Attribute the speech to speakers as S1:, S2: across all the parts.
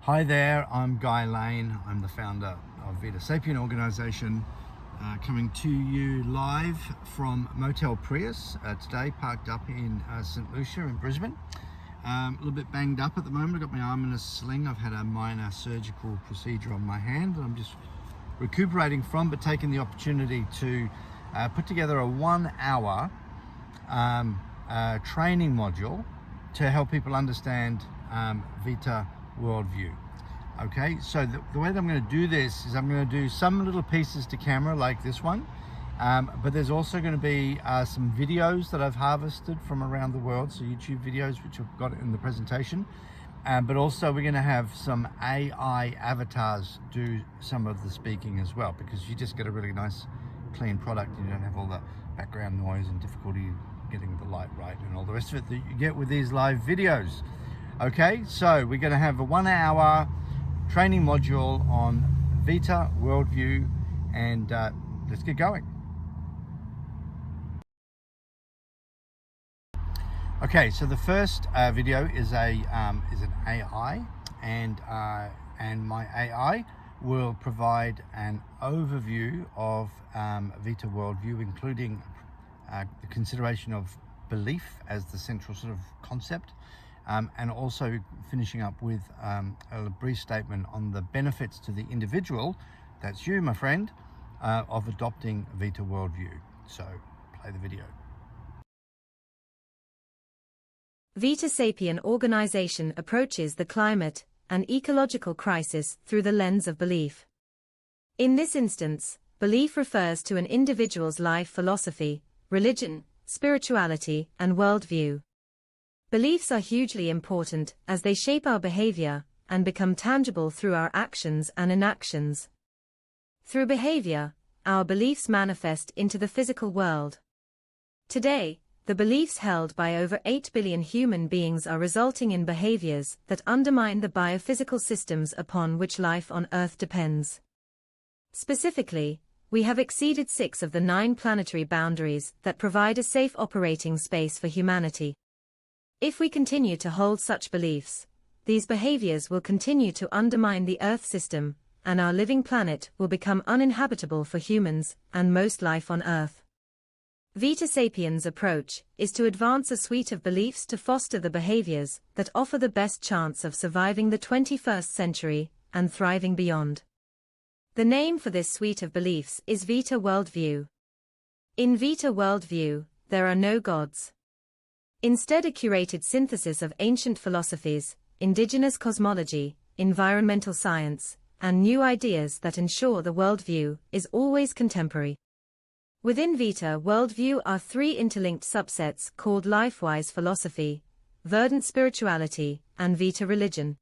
S1: Hi there, I'm Guy Lane. I'm the founder of Vita Sapien organization, coming to you live from Motel Prius today, parked up in St. Lucia in Brisbane. A little bit banged up at the moment. I've got my arm in a sling. I've had a minor surgical procedure on my hand that I'm just recuperating from, but taking the opportunity to put together a 1 hour training module to help people understand Vita Worldview. Okay, so the way that I'm going to do this is I'm going to do some little pieces to camera like this one, but there's also going to be some videos that I've harvested from around the world, so YouTube videos which I've got in the presentation, but also we're going to have some AI avatars do some of the speaking as well, because you just get a really nice clean product. You don't have all the background noise and difficulty getting the light right and all the rest of it that you get with these live videos. Okay, so we're going to have a 1 hour training module on Vita Worldview, and let's get going. Okay, so the first video is an AI, and my AI will provide an overview of Vita Worldview, including the consideration of belief as the central sort of concept, and also finishing up with a brief statement on the benefits to the individual, that's you, my friend, of adopting Vita Worldview. So play the video.
S2: Vita Sapien organization approaches the climate and ecological crisis through the lens of belief. In this instance, belief refers to an individual's life philosophy, religion, spirituality, and worldview. Beliefs are hugely important as they shape our behavior and become tangible through our actions and inactions. Through behavior, our beliefs manifest into the physical world. Today, the beliefs held by over 8 billion human beings are resulting in behaviors that undermine the biophysical systems upon which life on Earth depends. Specifically, we have exceeded 6 of the 9 planetary boundaries that provide a safe operating space for humanity. If we continue to hold such beliefs, these behaviors will continue to undermine the Earth system, and our living planet will become uninhabitable for humans and most life on Earth. Vita Sapien's approach is to advance a suite of beliefs to foster the behaviors that offer the best chance of surviving the 21st century and thriving beyond. The name for this suite of beliefs is Vita Worldview. In Vita Worldview, there are no gods. Instead, a curated synthesis of ancient philosophies, indigenous cosmology, environmental science, and new ideas that ensure the worldview is always contemporary. Within Vita Worldview are 3 interlinked subsets called Lifewise Philosophy, Verdant Spirituality, and Vita Religion.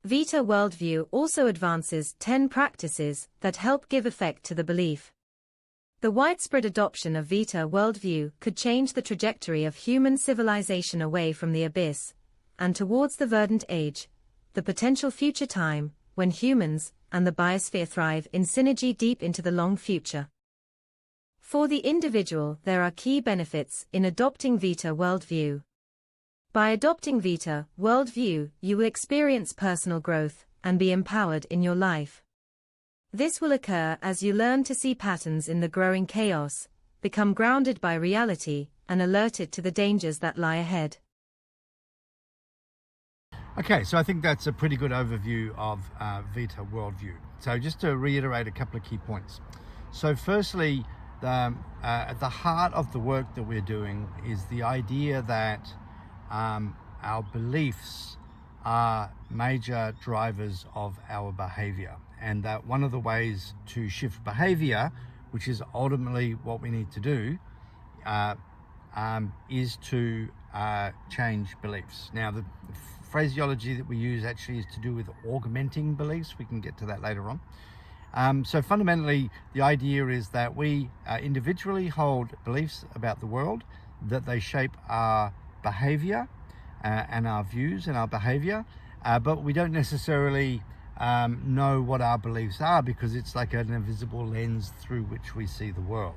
S2: Vita Worldview also advances 10 practices that help give effect to the belief. The widespread adoption of Vita Worldview could change the trajectory of human civilization away from the abyss and towards the Verdant Age, the potential future time when humans and the biosphere thrive in synergy deep into the long future. For the individual, there are key benefits in adopting Vita Worldview. By adopting Vita Worldview, you will experience personal growth and be empowered in your life. This will occur as you learn to see patterns in the growing chaos, become grounded by reality, and alerted to the dangers that lie ahead.
S1: Okay, so I think that's a pretty good overview of Vita Worldview. So just to reiterate a couple of key points. So firstly, at the heart of the work that we're doing is the idea that our beliefs are major drivers of our behavior, and that one of the ways to shift behavior, which is ultimately what we need to do, is to change beliefs. Now, the phraseology that we use actually is to do with augmenting beliefs. We can get to that later on. So fundamentally, the idea is that we individually hold beliefs about the world, that they shape our behavior and our views and our behavior, but we don't necessarily know what our beliefs are, because it's like an invisible lens through which we see the world.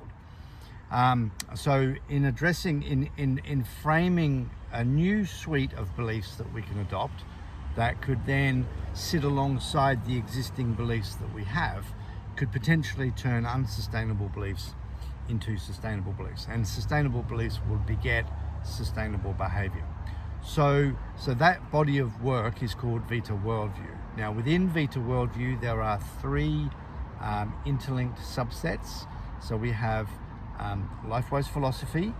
S1: So in addressing, in framing a new suite of beliefs that we can adopt that could then sit alongside the existing beliefs that we have, could potentially turn unsustainable beliefs into sustainable beliefs, and sustainable beliefs will beget sustainable behavior. So that body of work is called Vita Worldview. Now within Vita Worldview there are three interlinked subsets. So we have Life-Wise Philosophy,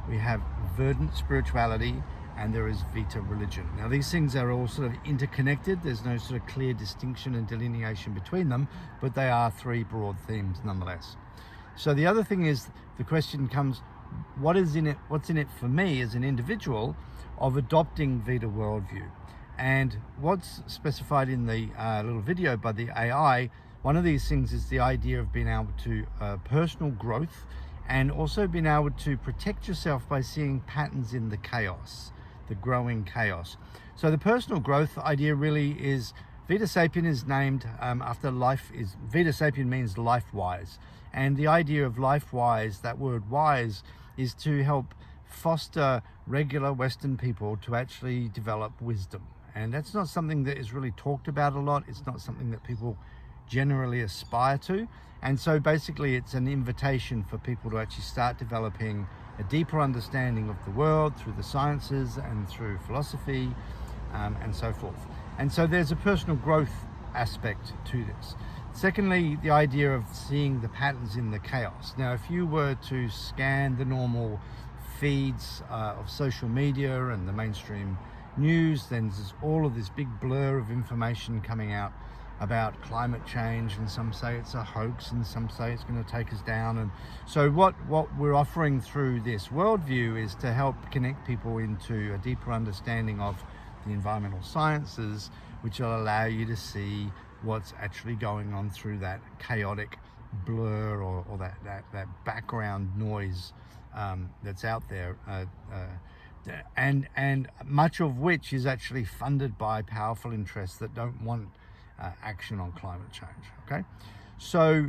S1: we have Verdant Spirituality, and there is Vita Religion. Now these things are all sort of interconnected. There's no sort of clear distinction and delineation between them, but they are three broad themes nonetheless. So the other thing is, the question comes, what's in it for me as an individual of adopting Vita Worldview? And what's specified in the little video by the AI, one of these things is the idea of being able to personal growth, and also being able to protect yourself by seeing patterns in the chaos, the growing chaos. So the personal growth idea really is, Vita Sapien is named after life. Vita Sapien means life-wise. And the idea of life-wise, that word wise, is to help foster regular Western people to actually develop wisdom. And that's not something that is really talked about a lot. It's not something that people generally aspire to. And so basically it's an invitation for people to actually start developing a deeper understanding of the world through the sciences and through philosophy and so forth. And so there's a personal growth aspect to this. Secondly, the idea of seeing the patterns in the chaos. Now, if you were to scan the normal feeds of social media and the mainstream news, then there's all of this big blur of information coming out about climate change, and some say it's a hoax and some say it's going to take us down. And so what we're offering through this worldview is to help connect people into a deeper understanding of the environmental sciences, which will allow you to see what's actually going on through that chaotic blur or that background noise that's out there, and much of which is actually funded by powerful interests that don't want action on climate change. Okay, so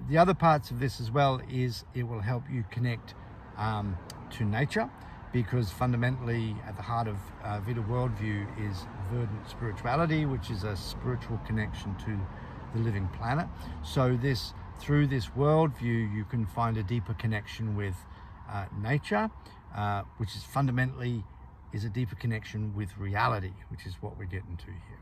S1: the other parts of this as well is it will help you connect to nature, because fundamentally at the heart of Vita Worldview is Verdant Spirituality, which is a spiritual connection to the living planet. So through this worldview you can find a deeper connection with nature, which is fundamentally is a deeper connection with reality, which is what we're getting to here.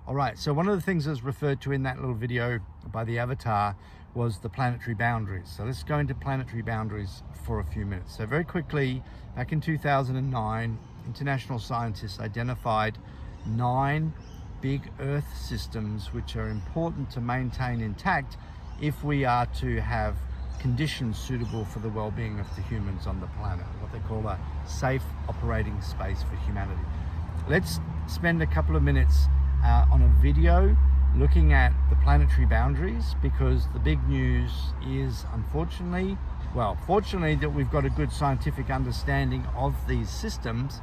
S1: All right, so one of the things that's referred to in that little video by the avatar was the planetary boundaries. So let's go into planetary boundaries for a few minutes. So very quickly, back in 2009, international scientists identified 9 big Earth systems which are important to maintain intact if we are to have conditions suitable for the well-being of the humans on the planet, what they call a safe operating space for humanity. Let's spend a couple of minutes on a video looking at the planetary boundaries, because the big news is fortunately that we've got a good scientific understanding of these systems.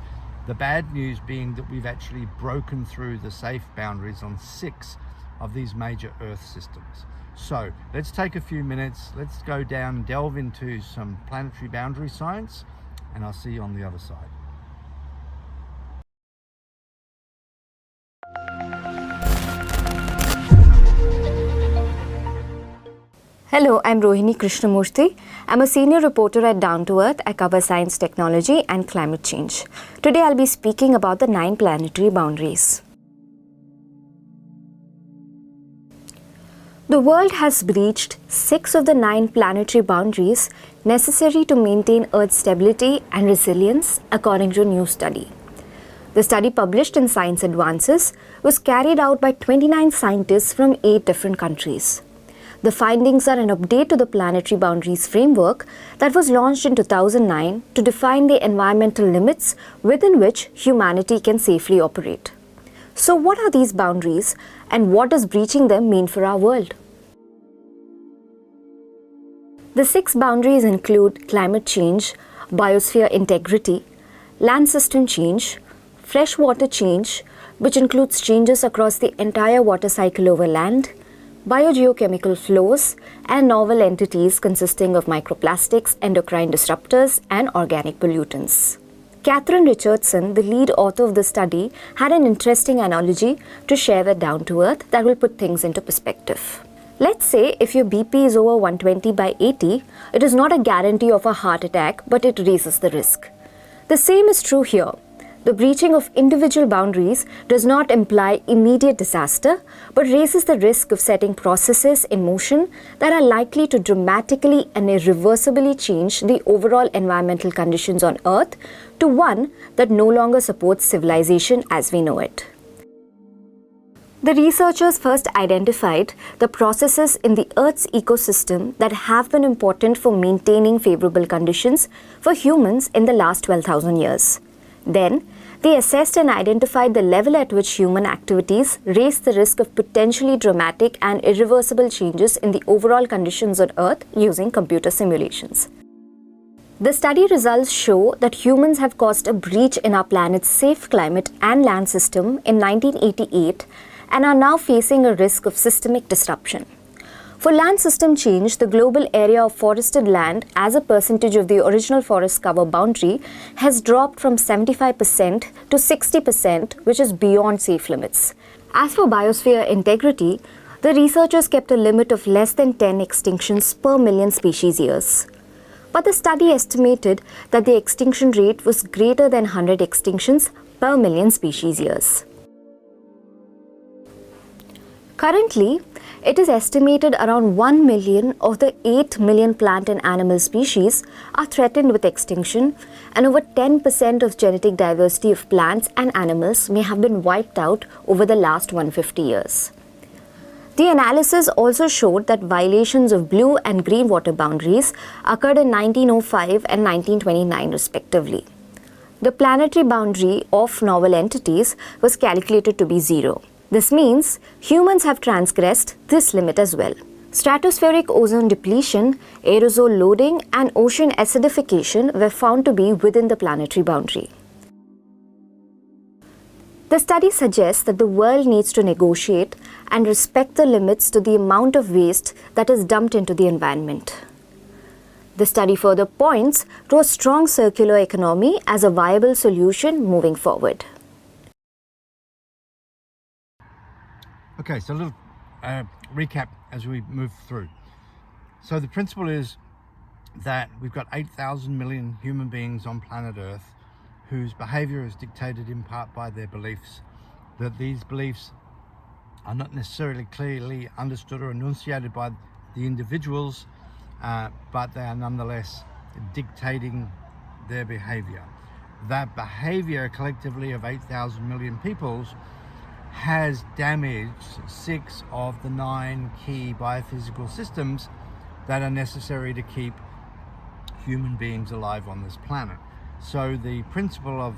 S1: The bad news being that we've actually broken through the safe boundaries on 6 of these major Earth systems. So let's take a few minutes, let's go down and delve into some planetary boundary science, and I'll see you on the other side.
S3: Hello, I'm Rohini Krishnamurthy. I'm a senior reporter at Down to Earth. I cover science, technology, and climate change. Today I'll be speaking about the 9 planetary boundaries. The world has breached 6 of the 9 planetary boundaries necessary to maintain Earth's stability and resilience, according to a new study. The study, published in Science Advances, was carried out by 29 scientists from 8 different countries. The findings are an update to the Planetary Boundaries framework that was launched in 2009 to define the environmental limits within which humanity can safely operate. So what are these boundaries, and what does breaching them mean for our world? The 6 boundaries include climate change, biosphere integrity, land system change, freshwater change, which includes changes across the entire water cycle over land, biogeochemical flows, and novel entities consisting of microplastics, endocrine disruptors, and organic pollutants. Catherine Richardson, the lead author of the study, had an interesting analogy to share with Down to Earth that will put things into perspective. Let's say if your BP is over 120/80, it is not a guarantee of a heart attack, but it raises the risk. The same is true here. The breaching of individual boundaries does not imply immediate disaster, but raises the risk of setting processes in motion that are likely to dramatically and irreversibly change the overall environmental conditions on Earth to one that no longer supports civilization as we know it. The researchers first identified the processes in the Earth's ecosystem that have been important for maintaining favorable conditions for humans in the last 12,000 years. Then, they assessed and identified the level at which human activities raise the risk of potentially dramatic and irreversible changes in the overall conditions on Earth using computer simulations. The study results show that humans have caused a breach in our planet's safe climate and land system in 1988 and are now facing a risk of systemic disruption. For land system change, the global area of forested land as a percentage of the original forest cover boundary has dropped from 75% to 60%, which is beyond safe limits. As for biosphere integrity, the researchers kept a limit of less than 10 extinctions per million species years. But the study estimated that the extinction rate was greater than 100 extinctions per million species years. Currently, it is estimated around 1 million of the 8 million plant and animal species are threatened with extinction, and over 10% of genetic diversity of plants and animals may have been wiped out over the last 150 years. The analysis also showed that violations of blue and green water boundaries occurred in 1905 and 1929 respectively. The planetary boundary of novel entities was calculated to be 0. This means humans have transgressed this limit as well. Stratospheric ozone depletion, aerosol loading, and ocean acidification were found to be within the planetary boundary. The study suggests that the world needs to negotiate and respect the limits to the amount of waste that is dumped into the environment. The study further points to a strong circular economy as a viable solution moving forward.
S1: Okay, so a little recap as we move through. So the principle is that we've got 8,000 million human beings on planet Earth whose behavior is dictated in part by their beliefs, that these beliefs are not necessarily clearly understood or enunciated by the individuals, but they are nonetheless dictating their behavior. That behavior collectively of 8,000 million peoples has damaged 6 of the 9 key biophysical systems that are necessary to keep human beings alive on this planet. So the principle of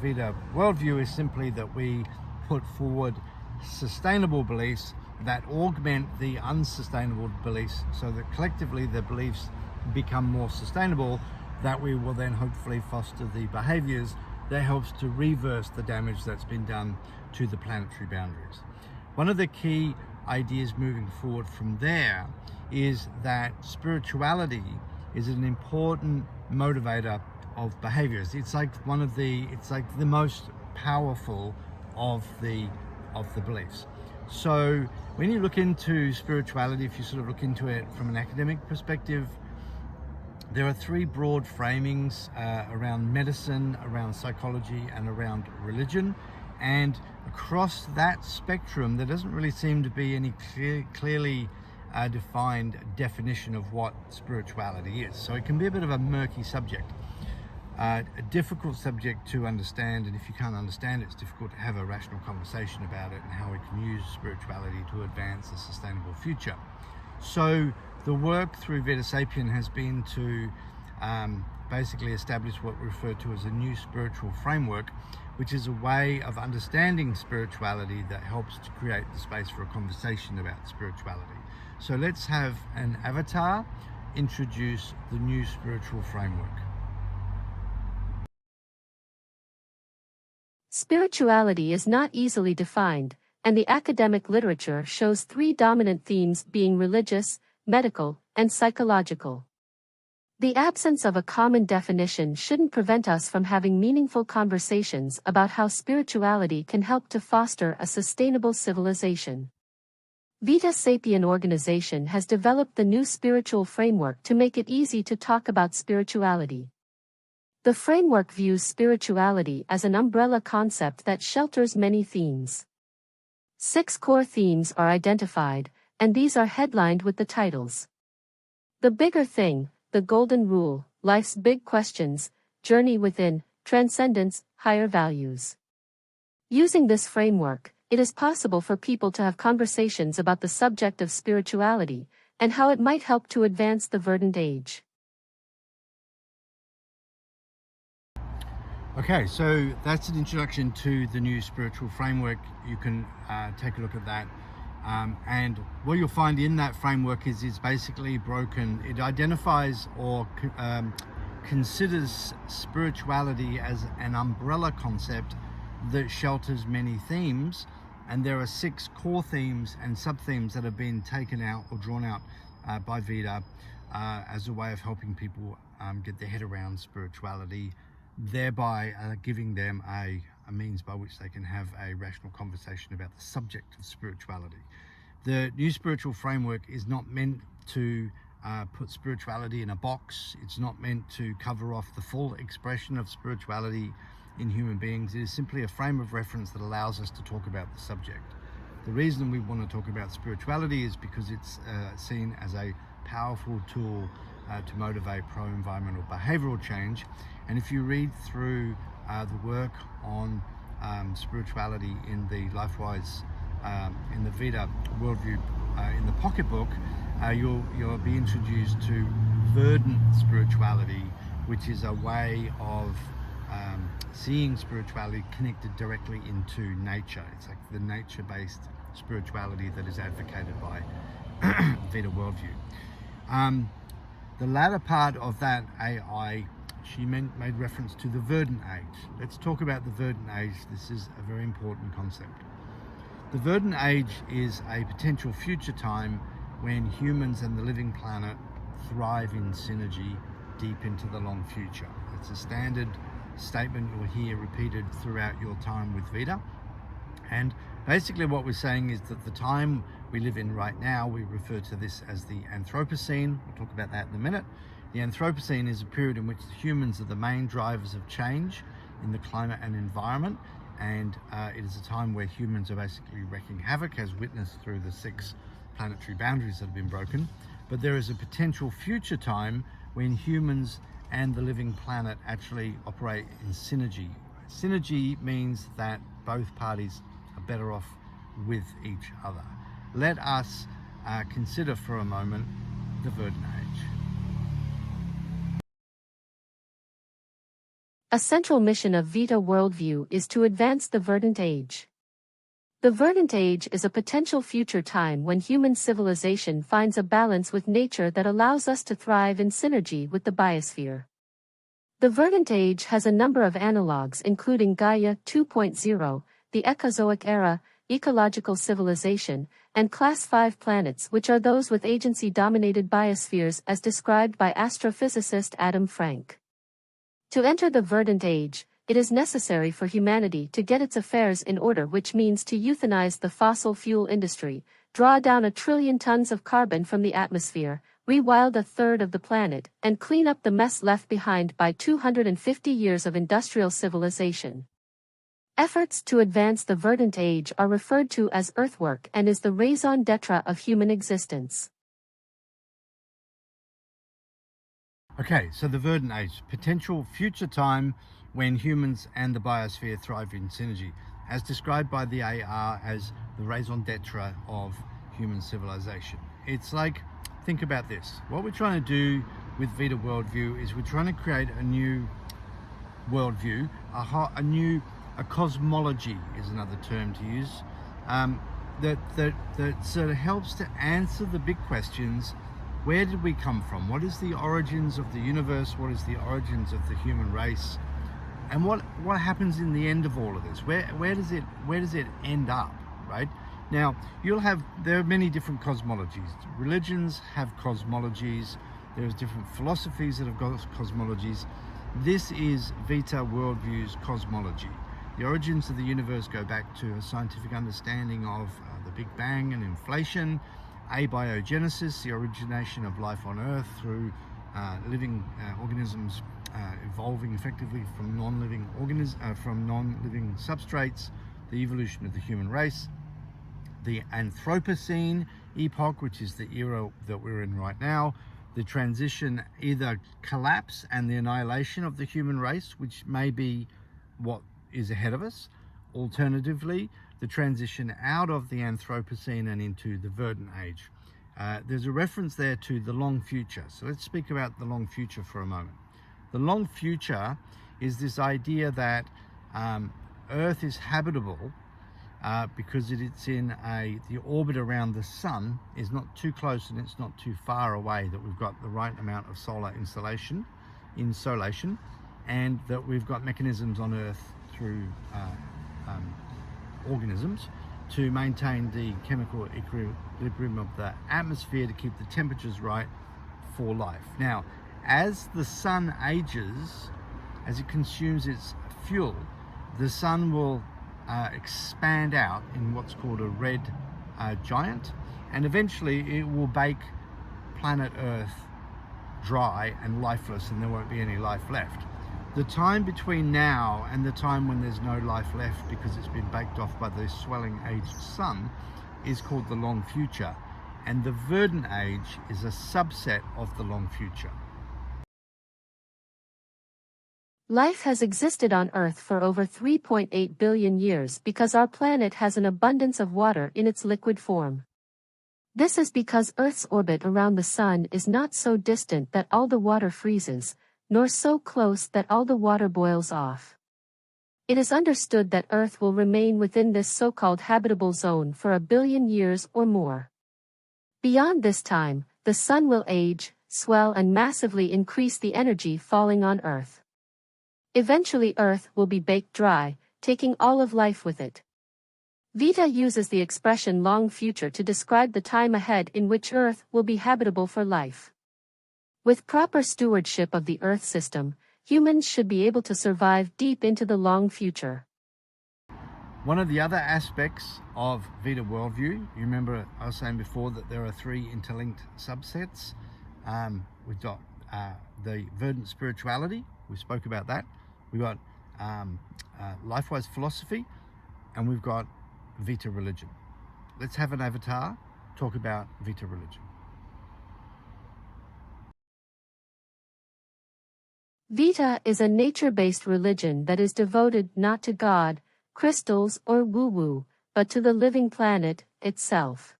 S1: Vita Worldview is simply that we put forward sustainable beliefs that augment the unsustainable beliefs so that collectively the beliefs become more sustainable, that we will then hopefully foster the behaviors that helps to reverse the damage that's been done to the planetary boundaries. One of the key ideas moving forward from there is that spirituality is an important motivator of behaviors. It's like the most powerful of the beliefs. So when you look into spirituality, if you sort of look into it from an academic perspective, there are 3 broad framings around medicine, around psychology, and around religion. And across that spectrum, there doesn't really seem to be any clearly defined definition of what spirituality is. So it can be a bit of a murky subject, a difficult subject to understand. And if you can't understand it, it's difficult to have a rational conversation about it and how we can use spirituality to advance a sustainable future. So the work through Vita Sapien has been to basically establish what we refer to as a new spiritual framework, which is a way of understanding spirituality that helps to create the space for a conversation about spirituality. So let's have an avatar introduce the new spiritual framework.
S4: Spirituality is not easily defined, and the academic literature shows 3 dominant themes being religious, medical, and psychological. The absence of a common definition shouldn't prevent us from having meaningful conversations about how spirituality can help to foster a sustainable civilization. Vita Sapien organization has developed the new spiritual framework to make it easy to talk about spirituality. The framework views spirituality as an umbrella concept that shelters many themes. 6 core themes are identified, and these are headlined with the titles: The Bigger Thing, The Golden Rule, Life's Big Questions, Journey Within, Transcendence, Higher Values. Using this framework, it is possible for people to have conversations about the subject of spirituality, and how it might help to advance the Verdant Age.
S1: Okay, so that's an introduction to the new spiritual framework. You can take a look at that. And what you'll find in that framework is it's basically broken. It identifies or considers spirituality as an umbrella concept that shelters many themes. And there are 6 core themes and sub-themes that have been taken out or drawn out by Vita as a way of helping people get their head around spirituality, thereby giving them a means by which they can have a rational conversation about the subject of spirituality. The new spiritual framework is not meant to put spirituality in a box. It's not meant to cover off the full expression of spirituality in human beings. It is simply a frame of reference that allows us to talk about the subject. The reason we want to talk about spirituality is because it's seen as a powerful tool to motivate pro-environmental behavioral change. And if you read through the work on spirituality in the LifeWise, in the Vita Worldview, in the pocketbook, you'll be introduced to verdant spirituality, which is a way of seeing spirituality connected directly into nature. It's like the nature-based spirituality that is advocated by Vita Worldview. The latter part of that AI, she made reference to the Verdant Age. Let's talk about the Verdant Age. This is a very important concept. The Verdant Age is a potential future time when humans and the living planet thrive in synergy deep into the long future. It's a standard statement you'll hear repeated throughout your time with Vita. And basically what we're saying is that the time we live in right now, we refer to this as the Anthropocene. We'll talk about that in a minute. The Anthropocene is a period in which humans are the main drivers of change in the climate and environment, and it is a time where humans are basically wreaking havoc, as witnessed through the 6 planetary boundaries that have been broken. But there is a potential future time when humans and the living planet actually operate in synergy. Synergy means that both parties are better off with each other. Let us consider for a moment the Verdant Age.
S4: A central mission of Vita Worldview is to advance the Verdant Age. The Verdant Age is a potential future time when human civilization finds a balance with nature that allows us to thrive in synergy with the biosphere. The Verdant Age has a number of analogues including Gaia 2.0, the Ecozoic era, ecological civilization, and Class 5 planets, which are those with agency-dominated biospheres as described by astrophysicist Adam Frank. To enter the Verdant Age, it is necessary for humanity to get its affairs in order, which means to euthanize the fossil fuel industry, draw down 1 trillion tons of carbon from the atmosphere, rewild 1/3 of the planet, and clean up the mess left behind by 250 years of industrial civilization. Efforts to advance the Verdant Age are referred to as earthwork and is the raison d'etre of human existence.
S1: Okay, so the Verdant Age, potential future time when humans and the biosphere thrive in synergy, as described by the AR as the raison d'etre of human civilization. It's like, think about this. What we're trying to do with Vita Worldview is we're trying to create a new worldview, a cosmology is another term to use, that sort of helps to answer the big questions. Where did we come from? What is the origins of the universe? What is the origins of the human race? And what happens in the end of all of this? Where does it end up, right? Now, there are many different cosmologies. Religions have cosmologies. There's different philosophies that have got cosmologies. This is Vita Worldview's cosmology. The origins of the universe go back to a scientific understanding of the Big Bang and inflation, abiogenesis, the origination of life on Earth through living organisms evolving effectively from non-living substrates, the evolution of the human race, the Anthropocene epoch, which is the era that we're in right now, the transition, either collapse and the annihilation of the human race, which may be what is ahead of us. Alternatively, the transition out of the Anthropocene and into the Verdant Age. There's a reference there to the long future. So let's speak about the long future for a moment. The long future is this idea that Earth is habitable because it's in the orbit around the sun is not too close and it's not too far away, that we've got the right amount of solar insolation, and that we've got mechanisms on Earth through organisms to maintain the chemical equilibrium of the atmosphere to keep the temperatures right for life. Now, as the sun ages, as it consumes its fuel, the sun will expand out in what's called a red giant, and eventually it will bake planet Earth dry and lifeless, and there won't be any life left. The time between now and the time when there's no life left because it's been baked off by the swelling aged sun is called the long future, and the Verdant Age is a subset of the long future.
S4: Life has existed on Earth for over 3.8 billion years because our planet has an abundance of water in its liquid form. This is because Earth's orbit around the Sun is not so distant that all the water freezes, nor so close that all the water boils off. It is understood that Earth will remain within this so-called habitable zone for 1 billion years or more. Beyond this time, the Sun will age, swell and massively increase the energy falling on Earth. Eventually Earth will be baked dry, taking all of life with it. Vita uses the expression long future to describe the time ahead in which Earth will be habitable for life. With proper stewardship of the Earth system, humans should be able to survive deep into the long future.
S1: One of the other aspects of Vita Worldview, you remember I was saying before that there are 3 interlinked subsets. We've got the Verdant spirituality, we spoke about that. We've got Lifewise philosophy, and we've got Vita Religion. Let's have an avatar talk about Vita Religion.
S4: Vita is a nature-based religion that is devoted not to God, crystals or woo-woo, but to the living planet itself.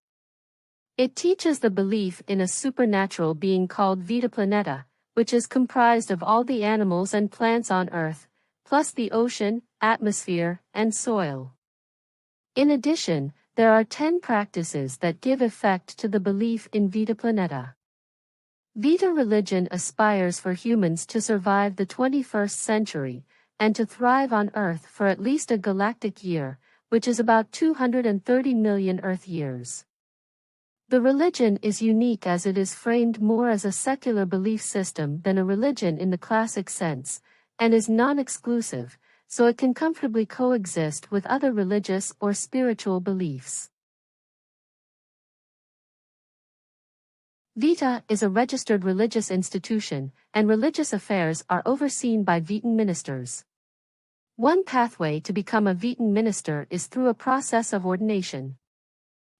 S4: It teaches the belief in a supernatural being called Vitae-planeta, which is comprised of all the animals and plants on Earth, plus the ocean, atmosphere, and soil. In addition, there are 10 practices that give effect to the belief in Vitae-planeta. Vita Religion aspires for humans to survive the 21st century, and to thrive on Earth for at least a galactic year, which is about 230 million Earth years. The religion is unique as it is framed more as a secular belief system than a religion in the classic sense, and is non-exclusive, so it can comfortably coexist with other religious or spiritual beliefs. Vita is a registered religious institution, and religious affairs are overseen by Vitan Ministers. One pathway to become a Vitan Minister is through a process of ordination.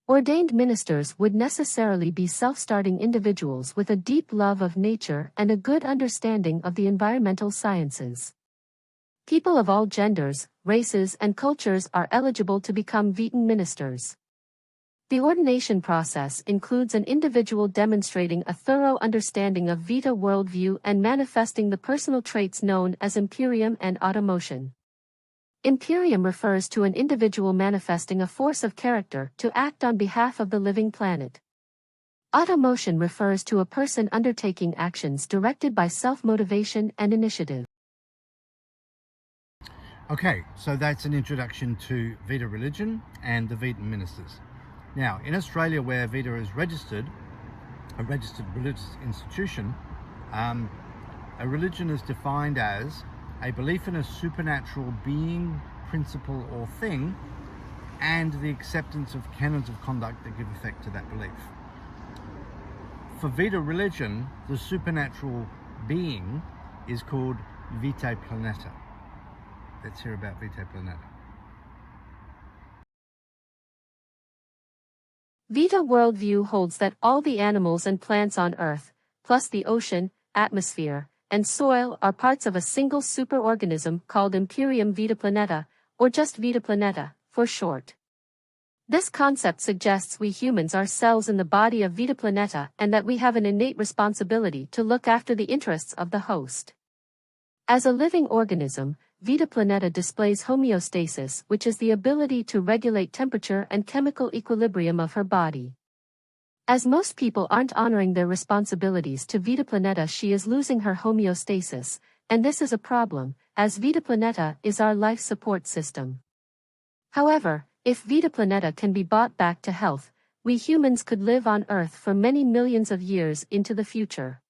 S4: Ordained ministers would necessarily be self-starting individuals with a deep love of nature and a good understanding of the environmental sciences. People of all genders, races, and cultures are eligible to become Vitan ministers. The ordination process includes an individual demonstrating a thorough understanding of Vita Worldview and manifesting the personal traits known as Imperium and Automotion. Imperium refers to an individual manifesting a force of character to act on behalf of the living planet. Automotion refers to a person undertaking actions directed by self-motivation and initiative.
S1: Okay, so that's an introduction to Vita Religion and the Vitan Ministers. Now, in Australia, where Vita is registered, a registered religious institution, A religion is defined as a belief in a supernatural being, principle, or thing, and the acceptance of canons of conduct that give effect to that belief. For Vita Religion, the supernatural being is called Vitae-planeta. Let's hear about Vitae-planeta.
S4: Vita Worldview holds that all the animals and plants on Earth, plus the ocean, atmosphere, and soil are parts of a single superorganism called Imperium Vita-planeta, or just Vita-planeta, for short. This concept suggests we humans are cells in the body of Vita-planeta and that we have an innate responsibility to look after the interests of the host. As a living organism, Vita-planeta displays homeostasis, which is the ability to regulate temperature and chemical equilibrium of her body. As most people aren't honoring their responsibilities to Vita-planeta, she is losing her homeostasis, and this is a problem, as Vita-planeta is our life support system. However, if Vita-planeta can be brought back to health, we humans could live on Earth for many millions of years into the future.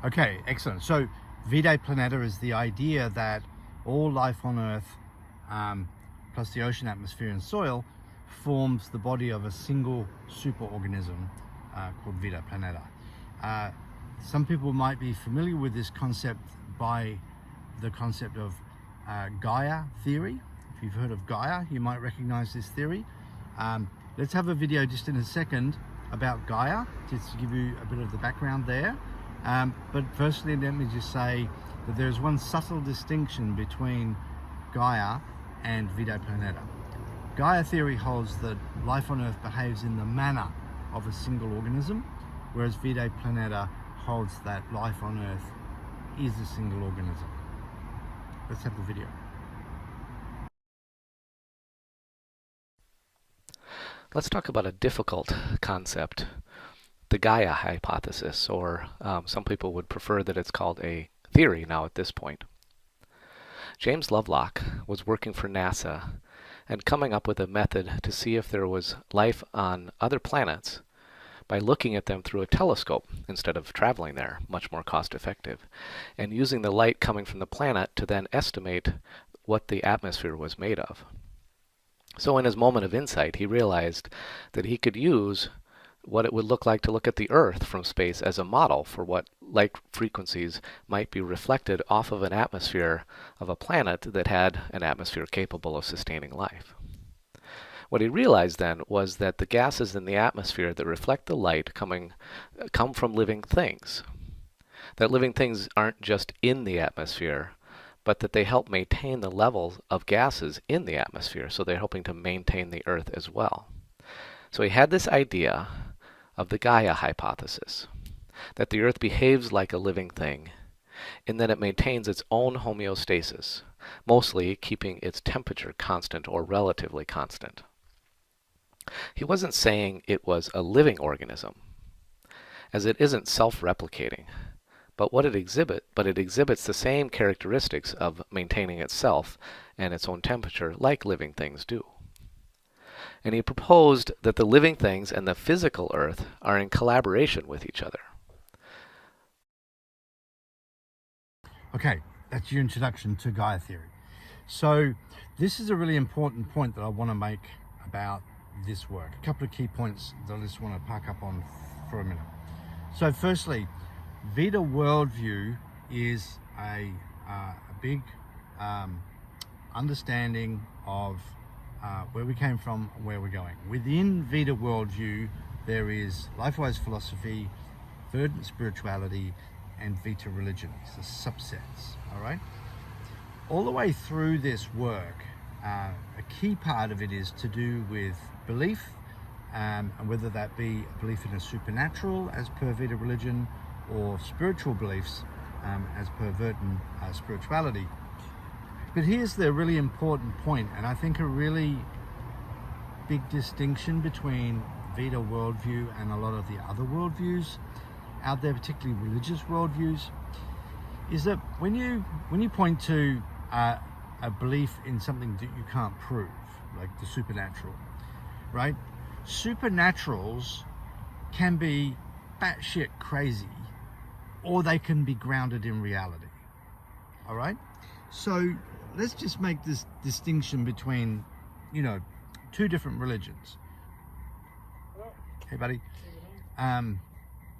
S1: Okay, excellent. So Vitae-planeta is the idea that all life on Earth, plus the ocean, atmosphere, and soil, forms the body of a single superorganism called Vita-planeta. Some people might be familiar with this concept by the concept of Gaia Theory. If you've heard of Gaia, you might recognize this theory. Let's have a video just in a second about Gaia, just to give you a bit of the background there. But firstly, let me just say that there's one subtle distinction between Gaia and Vitae-planeta. Gaia Theory holds that life on Earth behaves in the manner of a single organism, whereas Vitae-planeta holds that life on Earth is a single organism. Let's have the video.
S5: Let's talk about a difficult concept, the Gaia hypothesis, or some people would prefer that it's called a theory now at this point. James Lovelock was working for NASA and coming up with a method to see if there was life on other planets by looking at them through a telescope instead of traveling there, much more cost effective, and using the light coming from the planet to then estimate what the atmosphere was made of. So in his moment of insight, he realized that he could use what it would look like to look at the Earth from space as a model for what light frequencies might be reflected off of an atmosphere of a planet that had an atmosphere capable of sustaining life. What he realized then was that the gases in the atmosphere that reflect the light come from living things. That living things aren't just in the atmosphere, but that they help maintain the levels of gases in the atmosphere, so they're helping to maintain the Earth as well. So he had this idea of the Gaia hypothesis, that the Earth behaves like a living thing, in that it maintains its own homeostasis, mostly keeping its temperature constant or relatively constant. He wasn't saying it was a living organism, as it isn't self-replicating, but it exhibits the same characteristics of maintaining itself and its own temperature like living things do. And he proposed that the living things and the physical Earth are in collaboration with each other.
S1: Okay, that's your introduction to Gaia Theory. So this is a really important point that I want to make about this work. A couple of key points that I just want to park up on for a minute. So firstly, Vita Worldview is a big understanding of where we came from and where we're going. Within Vita Worldview, there is Life-Wise Philosophy, Verdant Spirituality, and Vita Religion. It's the subsets, all right? All the way through this work, a key part of it is to do with belief, and whether that be a belief in a supernatural as per Vita Religion, or spiritual beliefs as per Verdant Spirituality. But here's the really important point, and I think a really big distinction between Vita Worldview and a lot of the other worldviews out there, particularly religious worldviews, is that when you point to a belief in something that you can't prove, like the supernatural, right? Supernaturals can be batshit crazy, or they can be grounded in reality. All right? So let's just make this distinction between, you know, two different religions. Hey, buddy.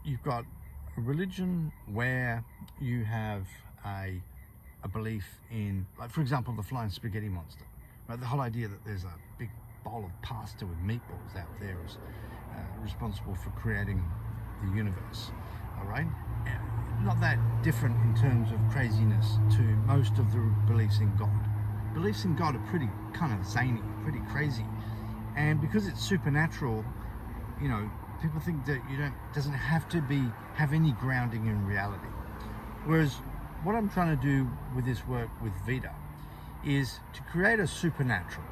S1: You've got a religion where you have a belief in, like, for example, the flying spaghetti monster. Right? The whole idea that there's a big bowl of pasta with meatballs out there is responsible for creating the universe. All right? Not that different in terms of craziness to most of the beliefs in God. Beliefs in God are pretty kind of zany, pretty crazy. And because it's supernatural, you know, people think that doesn't have to have any grounding in reality. Whereas what I'm trying to do with this work with Vita is to create a supernatural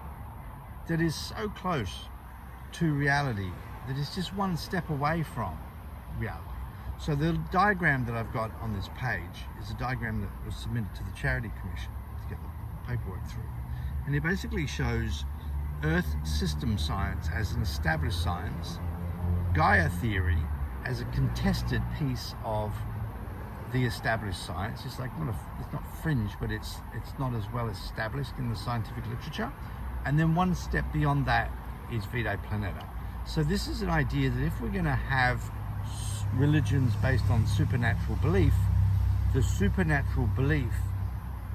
S1: that is so close to reality that it's just one step away from reality. So the diagram that I've got on this page is a diagram that was submitted to the Charity Commission to get the paperwork through. And it basically shows Earth system science as an established science, Gaia Theory as a contested piece of the established science. It's like it's not fringe, but it's not as well established in the scientific literature. And then one step beyond that is Vitae-planeta. So this is an idea that if we're going to have religions based on supernatural belief, the supernatural belief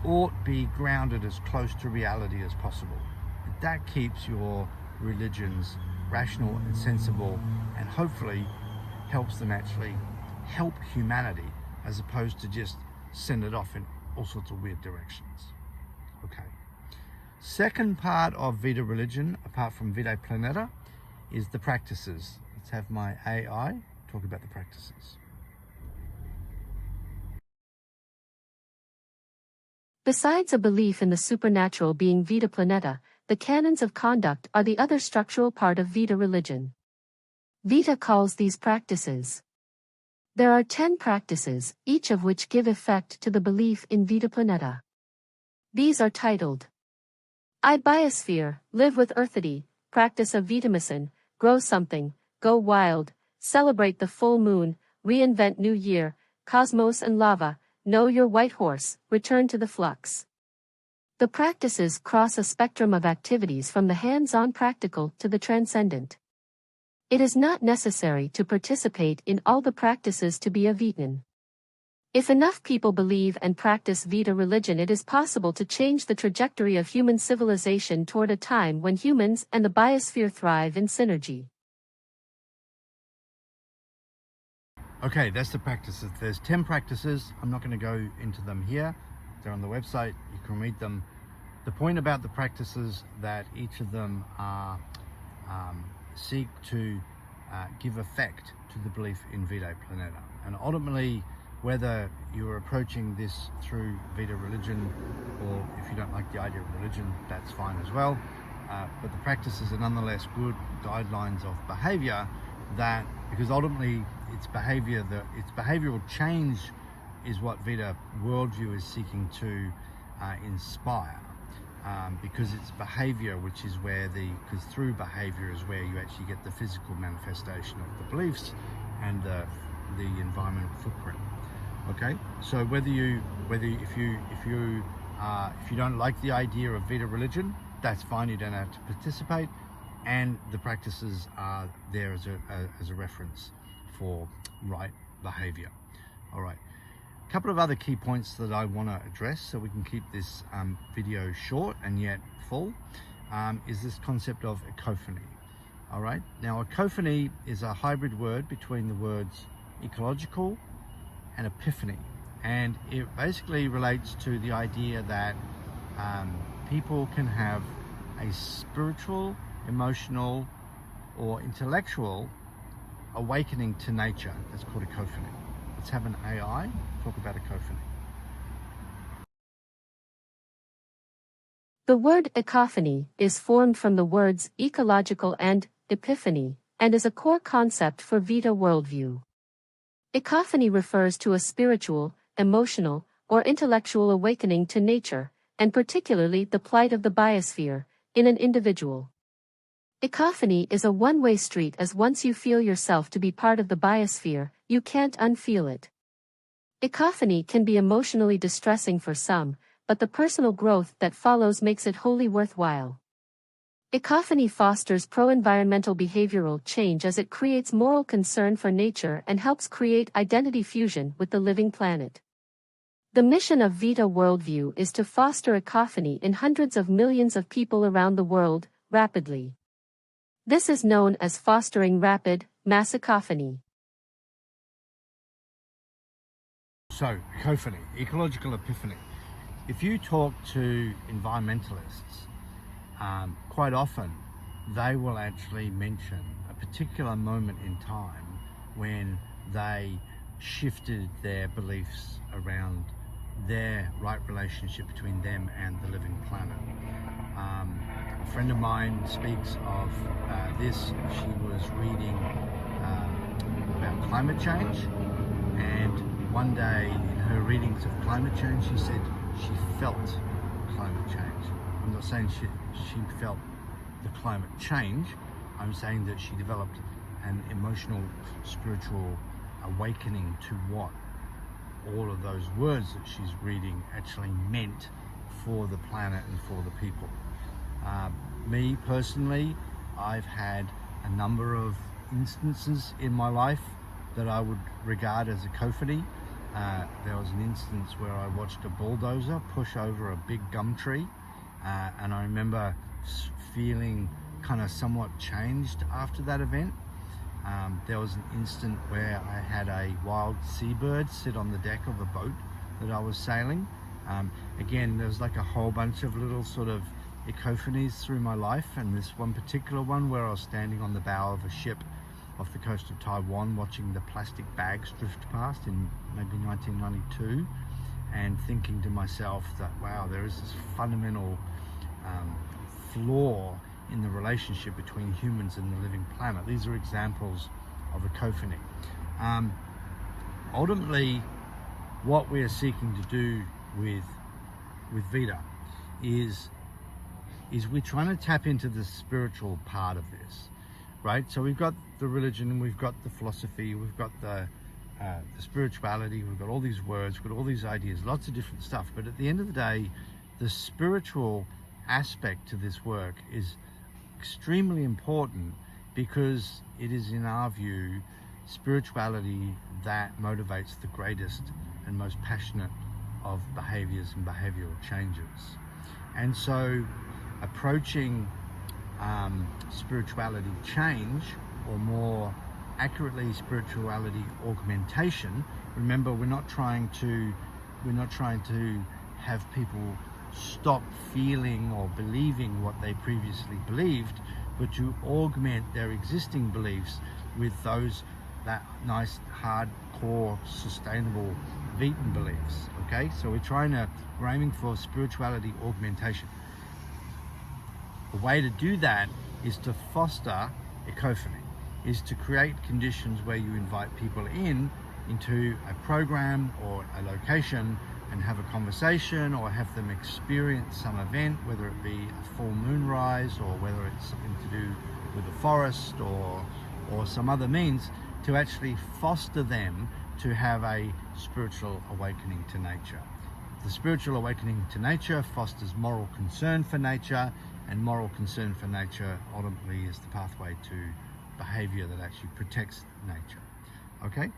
S1: ought be grounded as close to reality as possible. That keeps your religions rational and sensible, and hopefully helps them actually help humanity, as opposed to just send it off in all sorts of weird directions. Okay. Second part of Vita Religion, apart from Vitae-planeta, is the practices. Let's have my AI talk about the practices.
S4: Besides a belief in the supernatural being Vita-planeta, the canons of conduct are the other structural part of Vita Religion. Vita calls these practices. There are 10 practices, each of which give effect to the belief in Vita-planeta. These are titled: I Biosphere, Live with Earthity, Practice of Vitamicin, Grow Something, Go Wild, Celebrate the Full Moon, Reinvent New Year, Cosmos and Lava, Know Your White Horse, Return to the Flux. The practices cross a spectrum of activities from the hands-on practical to the transcendent. It is not necessary to participate in all the practices to be a Vitan. If enough people believe and practice Vita Religion, it is possible to change the trajectory of human civilization toward a time when humans and the biosphere thrive in synergy.
S1: Okay, that's the practices. There's 10 practices. I'm not going to go into them here. They're on the website. You can read them. The point about the practices that each of them are seek to give effect to the belief in Vitae-planeta. And ultimately, whether you're approaching this through Vita Religion, or if you don't like the idea of religion, that's fine as well. But the practices are nonetheless good guidelines of behavior, that because ultimately its behavioral change is what Vita Worldview is seeking to inspire. Because it's behavior, which is where because through behavior is where you actually get the physical manifestation of the beliefs and the environmental footprint. Okay, so if you don't like the idea of Vita Religion, that's fine. You don't have to participate, and the practices are there as a reference for right behavior. All right. A couple of other key points that I want to address so we can keep this video short and yet full is this concept of ecophony. All right. Now, ecophony is a hybrid word between the words ecological and epiphany, and it basically relates to the idea that people can have a spiritual, emotional, or intellectual awakening to nature. That's called ecophony. Let's have an AI talk about ecophony.
S4: The word ecophony is formed from the words ecological and epiphany, and is a core concept for Vita Worldview. Ecophany refers to a spiritual, emotional, or intellectual awakening to nature, and particularly the plight of the biosphere, in an individual. Ecophany is a one-way street, as once you feel yourself to be part of the biosphere, you can't unfeel it. Cacophony can be emotionally distressing for some, but the personal growth that follows makes it wholly worthwhile. Cacophony fosters pro-environmental behavioral change as it creates moral concern for nature and helps create identity fusion with the living planet. The mission of Vita Worldview is to foster cacophony in hundreds of millions of people around the world, rapidly. This is known as fostering rapid, mass cacophony.
S1: So, cacophony, ecological epiphany. If you talk to environmentalists, quite often they will actually mention a particular moment in time when they shifted their beliefs around their right relationship between them and the living planet. A friend of mine speaks of this. She was reading about climate change, and one day in her readings of climate change she said she felt climate change. I'm not saying she felt the climate change, I'm saying that she developed an emotional, spiritual awakening to what all of those words that she's reading actually meant for the planet and for the people. Me personally, I've had a number of instances in my life that I would regard as a cacophony. There was an instance where I watched a bulldozer push over a big gum tree, and I remember feeling kind of somewhat changed after that event. There was an instant where I had a wild seabird sit on the deck of a boat that I was sailing. Again, there was like a whole bunch of little sort of cacophonies through my life, and this one particular one where I was standing on the bow of a ship off the coast of Taiwan watching the plastic bags drift past in maybe 1992, and thinking to myself that, wow, there is this fundamental flaw in the relationship between humans and the living planet. These are examples of a cacophony. Ultimately, what we are seeking to do with Vita is we're trying to tap into the spiritual part of this, right? So we've got the religion, we've got the philosophy, we've got the spirituality, we've got all these words, we've got all these ideas, lots of different stuff. But at the end of the day, the spiritual aspect to this work is extremely important, because it is, in our view, spirituality that motivates the greatest and most passionate of behaviors and behavioral changes. And so approaching spirituality change, or more accurately spirituality augmentation, remember, we're not trying to have people stop feeling or believing what they previously believed, but to augment their existing beliefs with that nice hardcore sustainable Vitan beliefs. Okay, so we're aiming for spirituality augmentation. The way to do that is to foster cacophony, is to create conditions where you invite people into a program or a location and have a conversation, or have them experience some event, whether it be a full moon rise, or whether it's something to do with the forest or some other means, to actually foster them to have a spiritual awakening to nature. The spiritual awakening to nature fosters moral concern for nature, and moral concern for nature ultimately is the pathway to behavior that actually protects nature. Okay,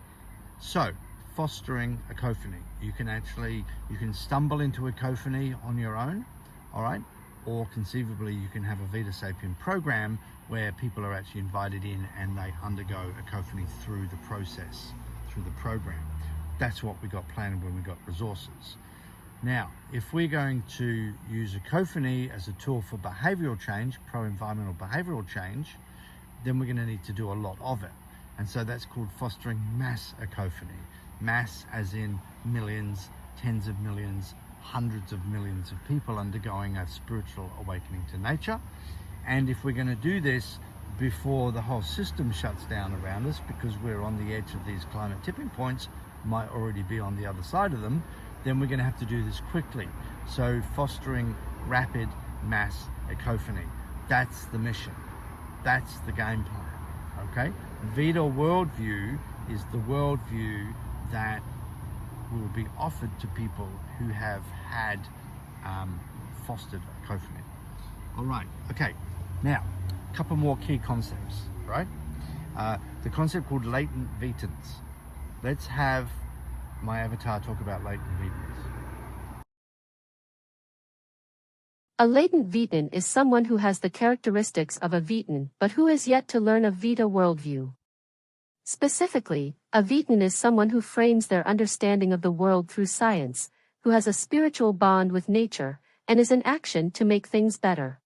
S1: so fostering a cacophony. You can stumble into a cacophony on your own, all right? Or conceivably you can have a Vita Sapien program where people are actually invited in and they undergo a cacophony through the process, through the program. That's what we got planned when we got resources. Now, if we're going to use a cacophony as a tool for behavioral change, pro-environmental behavioral change, then we're going to need to do a lot of it. And so that's called fostering mass cacophony. Mass as in millions, tens of millions, hundreds of millions of people undergoing a spiritual awakening to nature. And if we're going to do this before the whole system shuts down around us, because we're on the edge of these climate tipping points, might already be on the other side of them, then we're going to have to do this quickly. So fostering rapid mass cacophony, that's the mission. That's the game plan, okay? Vita Worldview is the worldview that will be offered to people who have had fostered a co-family. All right, okay. Now, a couple more key concepts, right? The concept called Latent Vitans. Let's have my avatar talk about Latent Vitans.
S4: A latent Vitan is someone who has the characteristics of a Vitan but who is yet to learn a Vita worldview. Specifically, a Vitan is someone who frames their understanding of the world through science, who has a spiritual bond with nature, and is in action to make things better.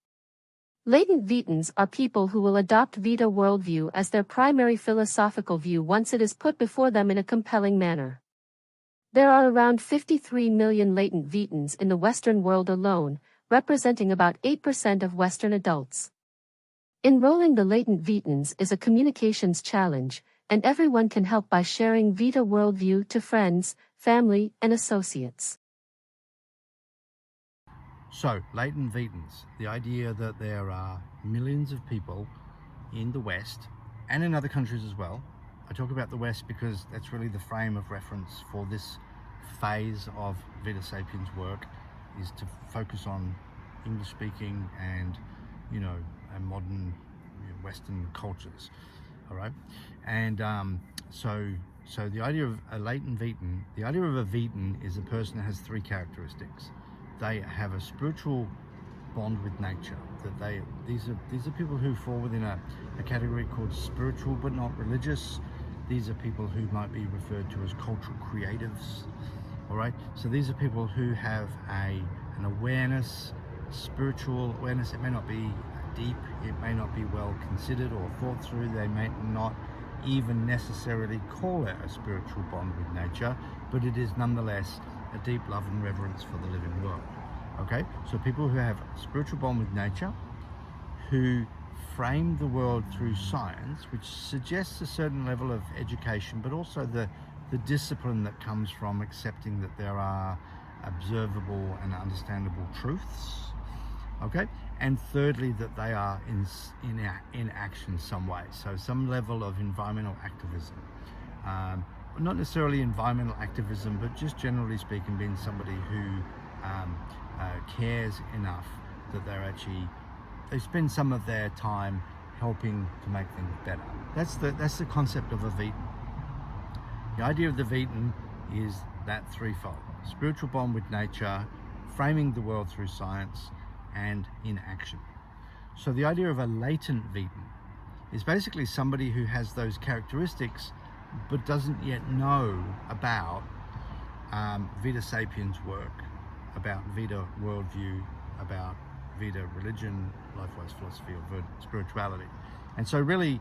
S4: Latent Vitans are people who will adopt Vita worldview as their primary philosophical view once it is put before them in a compelling manner. There are around 53 million latent Vitans in the Western world alone, representing about 8% of Western adults. Enrolling the latent Vitans is a communications challenge, and everyone can help by sharing Vita worldview to friends, family, and associates.
S1: So, Latent Vitans, the idea that there are millions of people in the West and in other countries as well. I talk about the West because that's really the frame of reference for this phase of Vita Sapiens work, is to focus on English speaking and, modern Western cultures. All right. And so the idea of a latent Vitan, the idea of a Vitan is a person that has three characteristics. They have a spiritual bond with nature. These are people who fall within a category called spiritual but not religious. These are people who might be referred to as cultural creatives. All right. So these are people who have an awareness, spiritual awareness. It may not be deep, it may not be well considered or thought through. They may not even necessarily call it a spiritual bond with nature, but it is nonetheless a deep love and reverence for the living world. Okay, so people who have a spiritual bond with nature, who frame the world through science, which suggests a certain level of education, but also the discipline that comes from accepting that there are observable and understandable truths. Okay, and thirdly, that they are in action some way, so some level of environmental activism. Not necessarily environmental activism, but just generally speaking, being somebody who cares enough that they spend some of their time helping to make things better. That's the concept of a Vitan. The idea of the Vitan is that threefold: spiritual bond with nature, framing the world through science, and in action. So the idea of a latent Vitan is basically somebody who has those characteristics but doesn't yet know about Vita Sapiens work, about Vita Worldview, about Vita Religion, Life-wise philosophy, or Verdant spirituality. And so really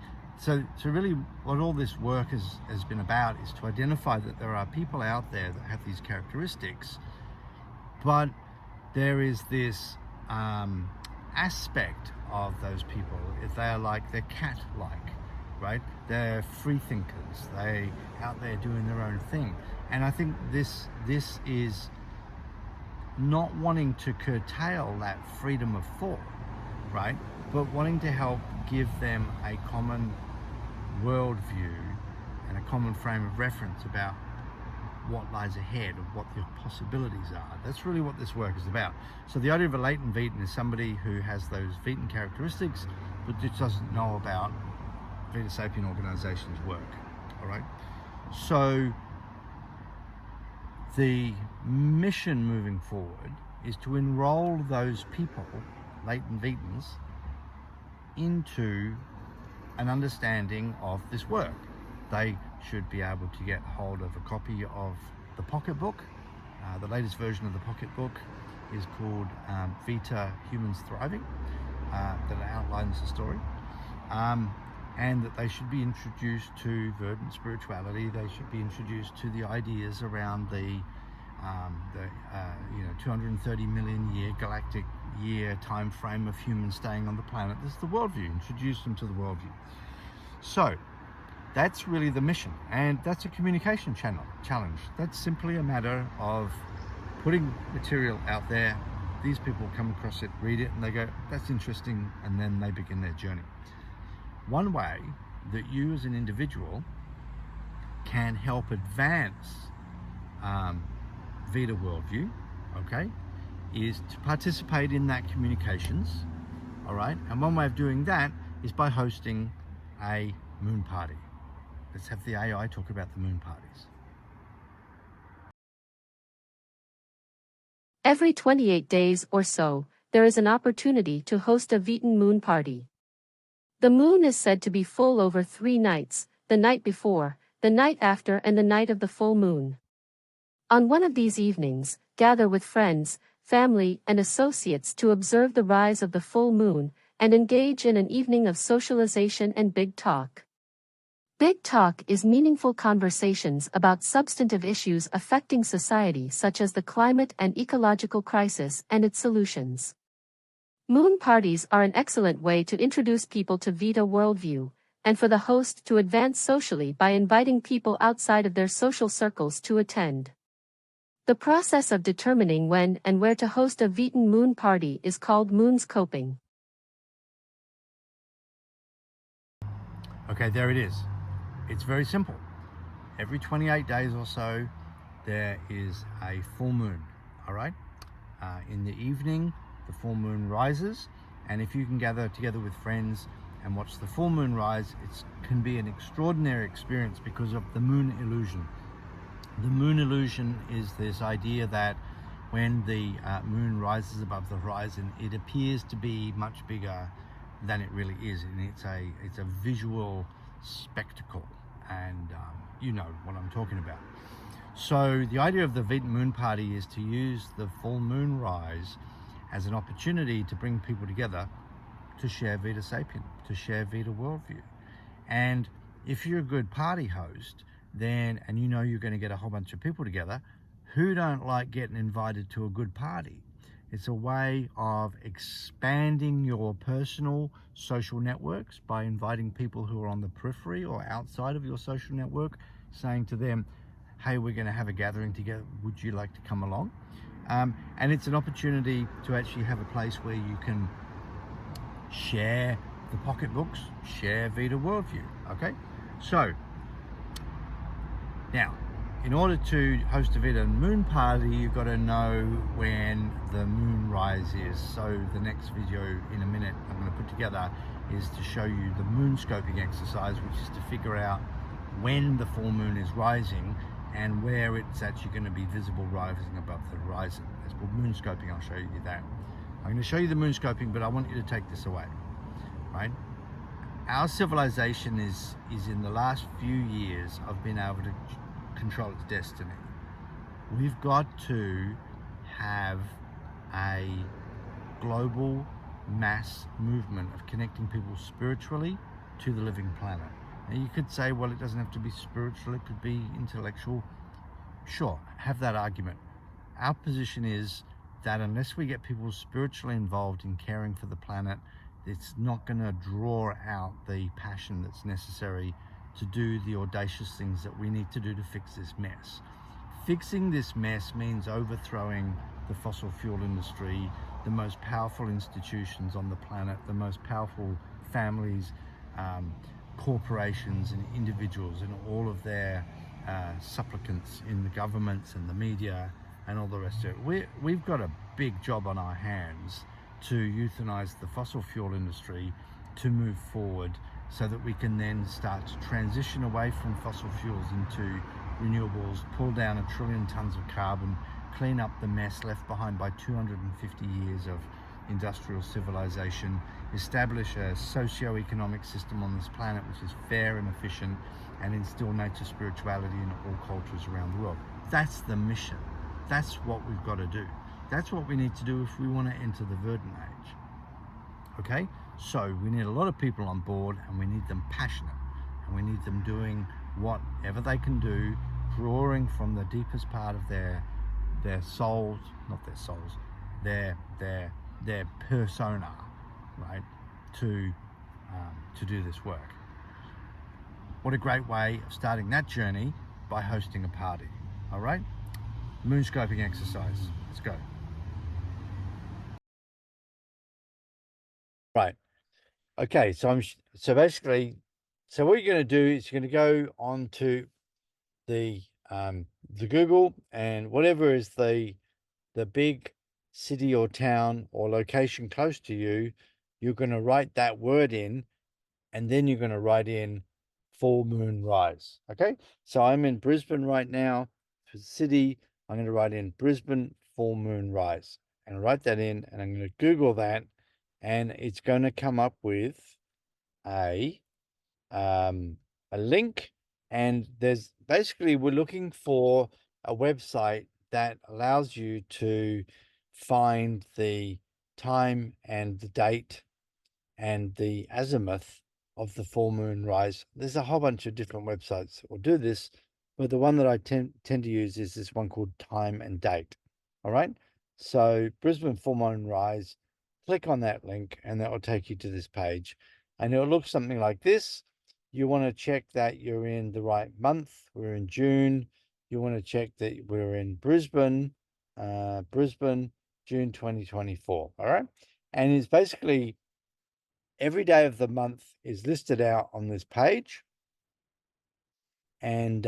S1: what all this work has been about is to identify that there are people out there that have these characteristics, but there is this aspect of those people, if they're cat-like, right? They're free thinkers. They out there doing their own thing. And I think this is not wanting to curtail that freedom of thought, right? But wanting to help give them a common worldview and a common frame of reference about what lies ahead, of what the possibilities are. That's really what this work is about. So the idea of a latent Vitan is somebody who has those Vitan characteristics, but just doesn't know about Vita Sapien organization's work. All right. So the mission moving forward is to enroll those people, latent Vitans, into an understanding of this work. They should be able to get hold of a copy of the pocketbook. The latest version of the pocketbook is called Vita Humans Thriving, that outlines the story. And that they should be introduced to verdant spirituality. They should be introduced to the ideas around the 230 million year galactic year time frame of humans staying on the planet. This is the worldview. Introduce them to the worldview. So that's really the mission, and that's a communication challenge. That's simply a matter of putting material out there. These people come across it, read it, and they go, that's interesting, and then they begin their journey. One way that you as an individual can help advance Vita Worldview, okay, is to participate in that communications, all right? And one way of doing that is by hosting a moon party. Let's have the AI talk about the moon parties.
S4: Every 28 days or so, there is an opportunity to host a Vitan moon party. The moon is said to be full over 3 nights, the night before, the night after, and the night of the full moon. On one of these evenings, gather with friends, family, and associates to observe the rise of the full moon and engage in an evening of socialization and big talk. Big talk is meaningful conversations about substantive issues affecting society, such as the climate and ecological crisis and its solutions. Moon parties are an excellent way to introduce people to Vita Worldview, and for the host to advance socially by inviting people outside of their social circles to attend. The process of determining when and where to host a Vitan moon party is called Moonscoping.
S1: Okay, there it is. It's very simple. Every 28 days or so, there is a full moon, all right? In the evening, the full moon rises, and if you can gather together with friends and watch the full moon rise, it can be an extraordinary experience because of the moon illusion. The moon illusion is this idea that when the moon rises above the horizon, it appears to be much bigger than it really is, and it's a visual spectacle, and you know what I'm talking about. So the idea of the Vitan moon party is to use the full moon rise as an opportunity to bring people together to share Vita Sapien, to share Vita Worldview. And if you're a good party host, then, and you know you're going to get a whole bunch of people together, who don't like getting invited to a good party? It's a way of expanding your personal social networks by inviting people who are on the periphery or outside of your social network, saying to them, hey, we're going to have a gathering together, would you like to come along? And it's an opportunity to actually have a place where you can share the pocketbooks, share Vita Worldview, okay? So, now, in order to host a Vita moon party, you've got to know when the moon rise is. So the next video in a minute I'm going to put together is to show you the moonscoping exercise, which is to figure out when the full moon is rising and where it's actually going to be visible rising above the horizon. It's called moonscoping. I'll show you that. I'm going to show you the moonscoping, but I want you to take this away, right? Our civilization is in the last few years of being able to control its destiny. We've got to have a global mass movement of connecting people spiritually to the living planet. Now you could say, well, it doesn't have to be spiritual, it could be intellectual. Sure, have that argument. Our position is that unless we get people spiritually involved in caring for the planet, it's not going to draw out the passion that's necessary to do the audacious things that we need to do to fix this mess. Fixing this mess means overthrowing the fossil fuel industry, the most powerful institutions on the planet, the most powerful families, corporations and individuals, and all of their supplicants in the governments and the media and all the rest of it. We've got a big job on our hands to euthanize the fossil fuel industry, to move forward so that we can then start to transition away from fossil fuels into renewables, pull down 1 trillion tons of carbon, clean up the mess left behind by 250 years of industrial civilization, establish a socio-economic system on this planet which is fair and efficient, and instill nature spirituality in all cultures around the world. That's the mission. That's what we've got to do. That's what we need to do if we want to enter the Verdant Age. Okay? So we need a lot of people on board, and we need them passionate, and we need them doing whatever they can do, drawing from the deepest part of their souls, not their souls, their persona, right, to do this work. What a great way of starting that journey, by hosting a party. All right? Moonscoping exercise. Let's go. Right. Okay, so basically, so what you're going to do is you're going to go on to the Google, and whatever is the big city or town or location close to you, you're going to write that word in, and then you're going to write in full moon rise. Okay, so I'm in Brisbane right now. For the city, I'm going to write in Brisbane full moon rise, and write that in, and I'm going to Google that, and it's going to come up with a link, and there's basically, we're looking for a website that allows you to find the time and the date and the azimuth of the full moon rise. There's a whole bunch of different websites that will do this, but the one that I tend to use is this one called Time and Date. All right, so Brisbane full moon rise, click on that link, and that will take you to this page, and it'll look something like this. You want to check that you're in the right month. We're in June. You want to check that we're in Brisbane, June 2024. All right, and it's basically every day of the month is listed out on this page, and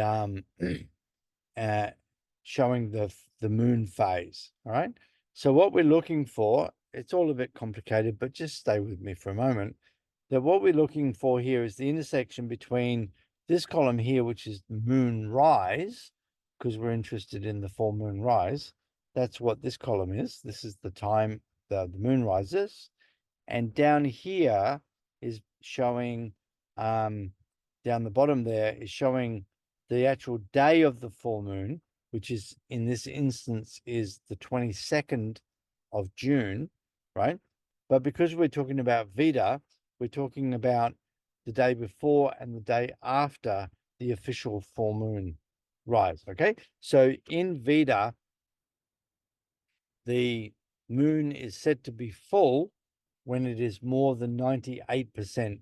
S1: showing the moon phase. All right, so what we're looking for, it's all a bit complicated, but just stay with me for a moment. That what we're looking for here is the intersection between this column here, which is moon rise, because we're interested in the full moon rise. That's what this column is. This is the time the moon rises. And down here is showing, down the bottom there is showing the actual day of the full moon, which is, in this instance, is the 22nd of June, right? But because we're talking about Vita, we're talking about the day before and the day after the official full moon rise, okay? So in Vita, the moon is said to be full when it is more than 98%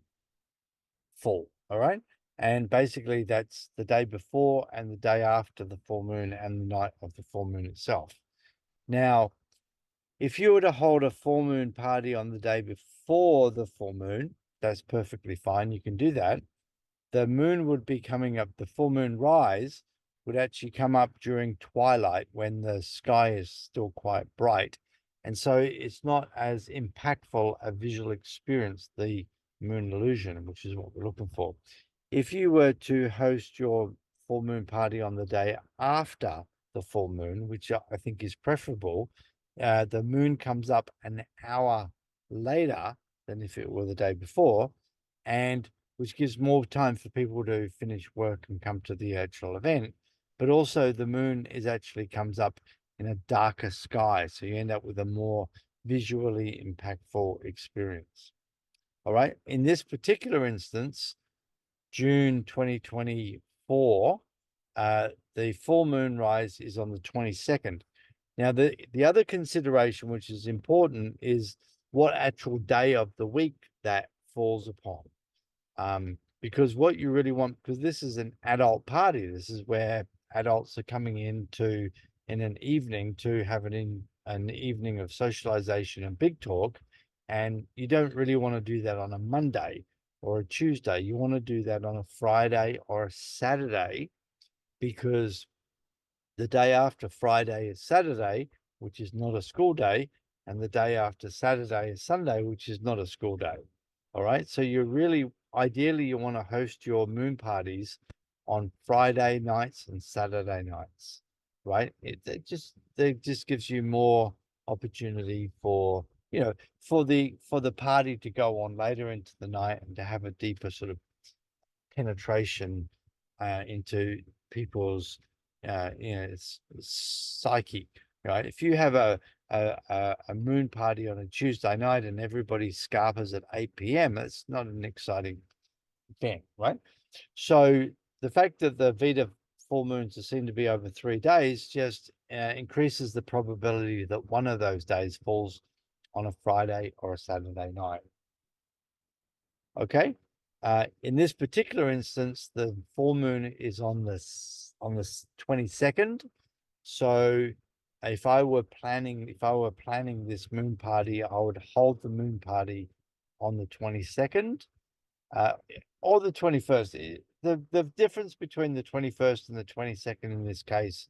S1: full, all right? And basically that's the day before and the day after the full moon and the night of the full moon itself. Now, if you were to hold a full moon party on the day before the full moon, that's perfectly fine. You can do that. The moon would be coming up, the full moon rise would actually come up during twilight when the sky is still quite bright. And so it's not as impactful a visual experience, the moon illusion, which is what we're looking for. If you were to host your full moon party on the day after the full moon, which I think is preferable, the moon comes up an hour later than if it were the day before, and which gives more time for people to finish work and come to the actual event. But also the moon is actually comes up in a darker sky, so you end up with a more visually impactful experience. All right, in this particular instance, June 2024, the full moon rise is on the 22nd. Now, the other consideration, which is important, is what actual day of the week that falls upon. Because what you really want, because this is an adult party, this is where adults are coming in an evening to have an evening of socialization and big talk, and you don't really want to do that on a Monday or a Tuesday. You want to do that on a Friday or a Saturday, because the day after Friday is Saturday, which is not a school day, and the day after Saturday is Sunday, which is not a school day. All right, so you really, ideally, you want to host your moon parties on Friday nights and Saturday nights, right? It just gives you more opportunity for, for the party to go on later into the night and to have a deeper sort of penetration into people's it's psyche, right? If you have a moon party on a Tuesday night and everybody scarpers at 8 p.m., that's not an exciting event, right? So the fact that the Vita full moons are seen to be over 3 days just increases the probability that one of those days falls on a Friday or a Saturday night. Okay. In this particular instance, the full moon is on the 22nd. So if I were planning this moon party, I would hold the moon party on the 22nd or the 21st. the difference between the 21st and the 22nd in this case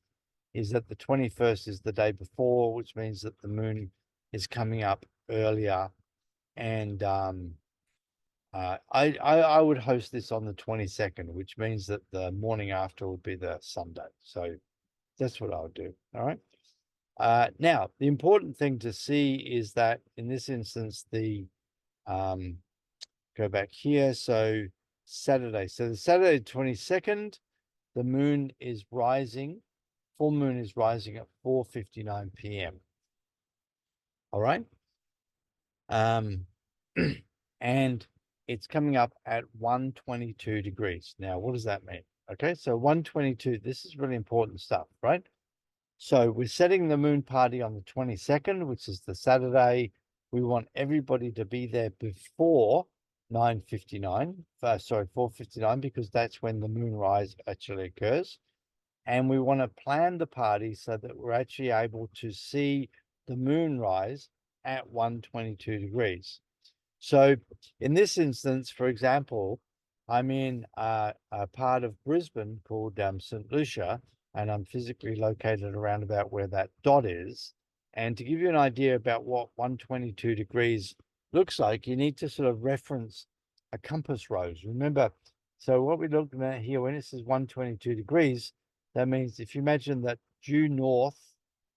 S1: is that the 21st is the day before, which means that the moon is coming up earlier. And I would host this on the 22nd, which means that the morning after would be the Sunday. So that's what I would do. All right. Now, the important thing to see is that in this instance, the go back here. So Saturday. So the Saturday 22nd, the moon is rising. Full moon is rising at 4:59 p.m. All right. And it's coming up at 122 degrees. Now, what does that mean? Okay, so 122, this is really important stuff, right? So we're setting the moon party on the 22nd, which is the Saturday. We want everybody to be there before 9:59, 4:59, because that's when the moonrise actually occurs. And we want to plan the party so that we're actually able to see the moonrise at 122 degrees. So in this instance, for example, I'm in a part of Brisbane called St. Lucia, and I'm physically located around about where that dot is. And to give you an idea about what 122 degrees looks like, you need to sort of reference a compass rose. Remember, so what we're looking at here, when it says 122 degrees, that means if you imagine that due north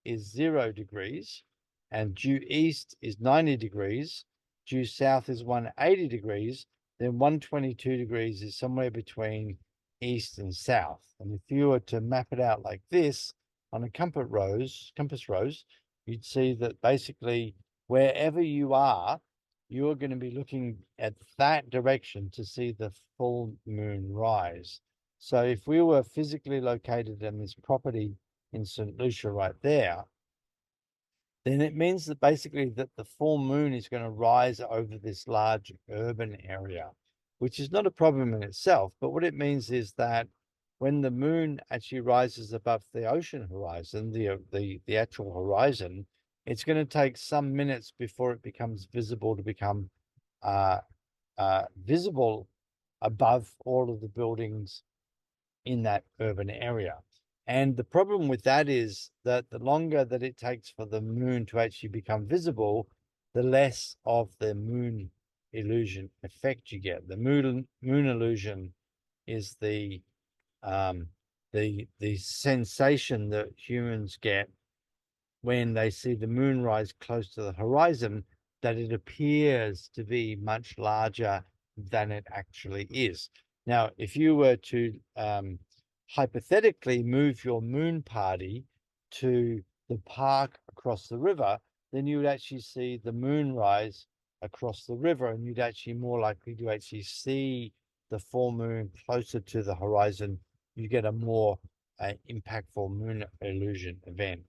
S1: is 0 degrees and due east is 90 degrees, due south is 180 degrees, then 122 degrees is somewhere between east and south. And if you were to map it out like this on a compass rose, you'd see that basically wherever you are, you're going to be looking at that direction to see the full moon rise. So if we were physically located in this property in St. Lucia right there, then it means that basically that the full moon is going to rise over this large urban area, which is not a problem in itself. But what it means is that when the moon actually rises above the ocean horizon, the actual horizon, it's going to take some minutes before it becomes visible to become visible above all of the buildings in that urban area. And the problem with that is that the longer that it takes for the moon to actually become visible, the less of the moon illusion effect you get. The moon illusion is the sensation that humans get when they see the moon rise close to the horizon, that it appears to be much larger than it actually is. Now, if you were to hypothetically move your moon party to the park across the river, then you would actually see the moon rise across the river, and you'd actually more likely to actually see the full moon closer to the horizon. You get a more impactful moon illusion event.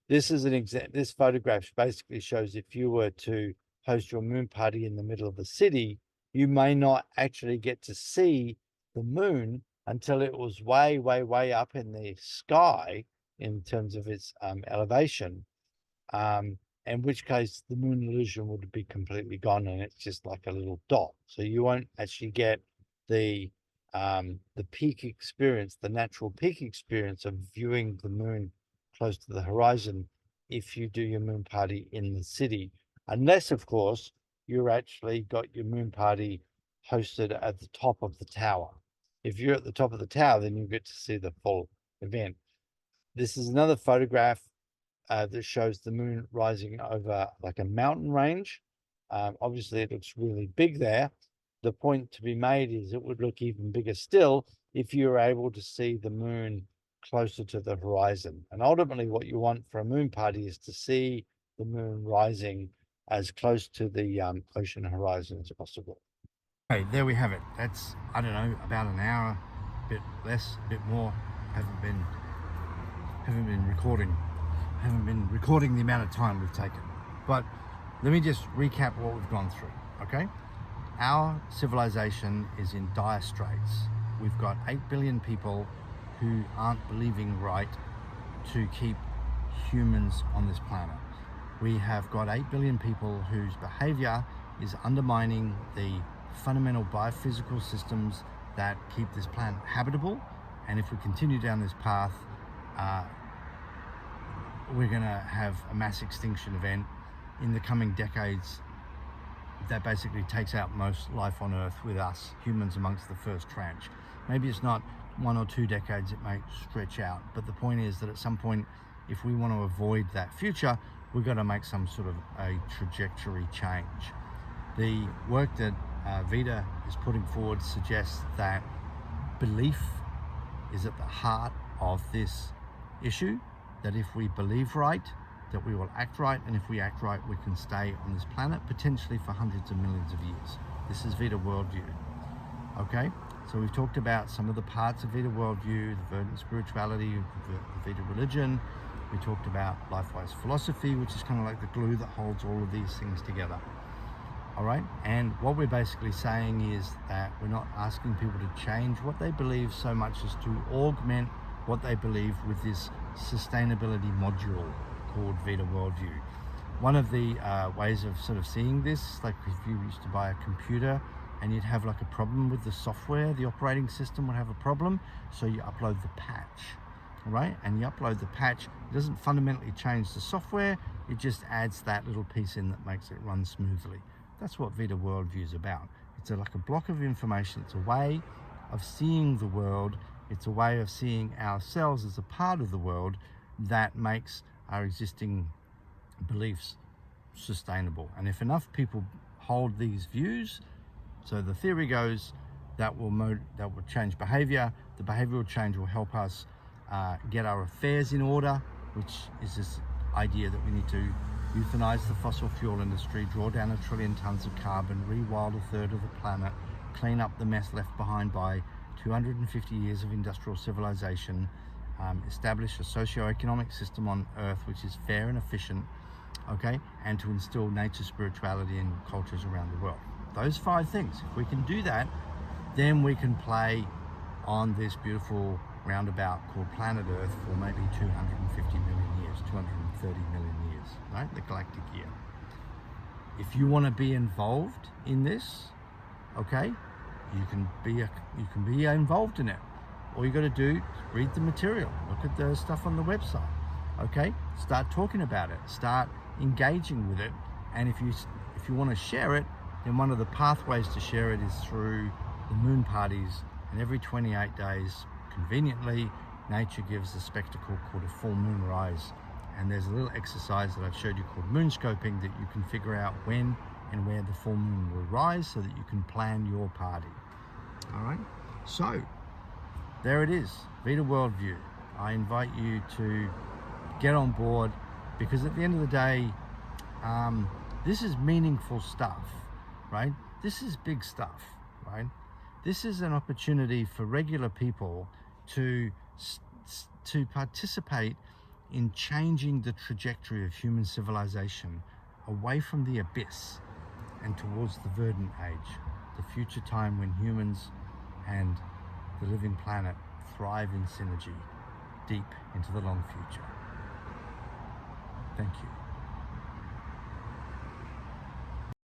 S1: This is an example. This photograph basically shows if you were to host your moon party in the middle of the city, you may not actually get to see the moon until it was way, way, way up in the sky in terms of its elevation, in which case the moon illusion would be completely gone and it's just like a little dot. So you won't actually get the peak experience, the natural peak experience of viewing the moon close to the horizon if you do your moon party in the city, unless, of course, you're actually got your moon party hosted at the top of the tower. If you're at the top of the tower, then you get to see the full event. This is another photograph that shows the moon rising over like a mountain range. Obviously, it looks really big there. The point to be made is it would look even bigger still if you were able to see the moon closer to the horizon. And ultimately, what you want for a moon party is to see the moon rising as close to the ocean horizon as possible. Okay, there we have it. That's, I don't know, about an hour, a bit less, a bit more. Haven't been recording the amount of time we've taken. But let me just recap what we've gone through, okay? Our civilization is in dire straits. We've got 8 billion people who aren't believing right to keep humans on this planet. We have got 8 billion people whose behavior is undermining the fundamental biophysical systems that keep this planet habitable. And if we continue down this path, we're going to have a mass extinction event in the coming decades that basically takes out most life on Earth, with us humans amongst the first tranche. Maybe it's not 1 or 2 decades, it may stretch out, but the point is that at some point, if we want to avoid that future, we've got to make some sort of a trajectory change. The work that Vita is putting forward suggests that belief is at the heart of this issue, that if we believe right, that we will act right, and if we act right, we can stay on this planet potentially for hundreds of millions of years. This is Vita Worldview. Okay, so we've talked about some of the parts of Vita Worldview, the Verdant spirituality, the Vita Religion. We talked about life-wise philosophy, which is kind of like the glue that holds all of these things together. All right, and what we're basically saying is that we're not asking people to change what they believe so much as to augment what they believe with this sustainability module called Vita Worldview. One of the ways of sort of seeing this, like if you used to buy a computer and you'd have like a problem with the software, the operating system would have a problem, so you upload the patch, right? And you upload the patch, it doesn't fundamentally change the software, it just adds that little piece in that makes it run smoothly. That's what Vita Worldview is about. It's like a block of information, it's a way of seeing the world, it's a way of seeing ourselves as a part of the world that makes our existing beliefs sustainable. And if enough people hold these views, so the theory goes, that will change behavior. The behavioral change will help us get our affairs in order, which is this idea that we need to euthanize the fossil fuel industry, draw down 1 trillion tons of carbon, rewild 1/3 of the planet, clean up the mess left behind by 250 years of industrial civilization, establish a socio-economic system on Earth which is fair and efficient, okay, and to instill nature, spirituality, and cultures around the world. Those 5 things, if we can do that, then we can play on this beautiful roundabout called planet Earth for maybe 250 million years, 230 million years, right? The galactic year. If you want to be involved in this, okay, you can be involved in it. All you got to do is read the material, look at the stuff on the website, okay? Start talking about it, start engaging with it, and if you want to share it, then one of the pathways to share it is through the moon parties, and every 28 days, conveniently, nature gives a spectacle called a full moon rise, and there's a little exercise that I've showed you called Moonscoping that you can figure out when and where the full moon will rise so that you can plan your party. All right, so there it is, Vita Worldview. I invite you to get on board, because at the end of the day, this is meaningful stuff, right? This is big stuff, right? This is an opportunity for regular people to participate in changing the trajectory of human civilization away from the abyss and towards the Verdant Age, the future time when humans and the living planet thrive in synergy deep into the long future. Thank you.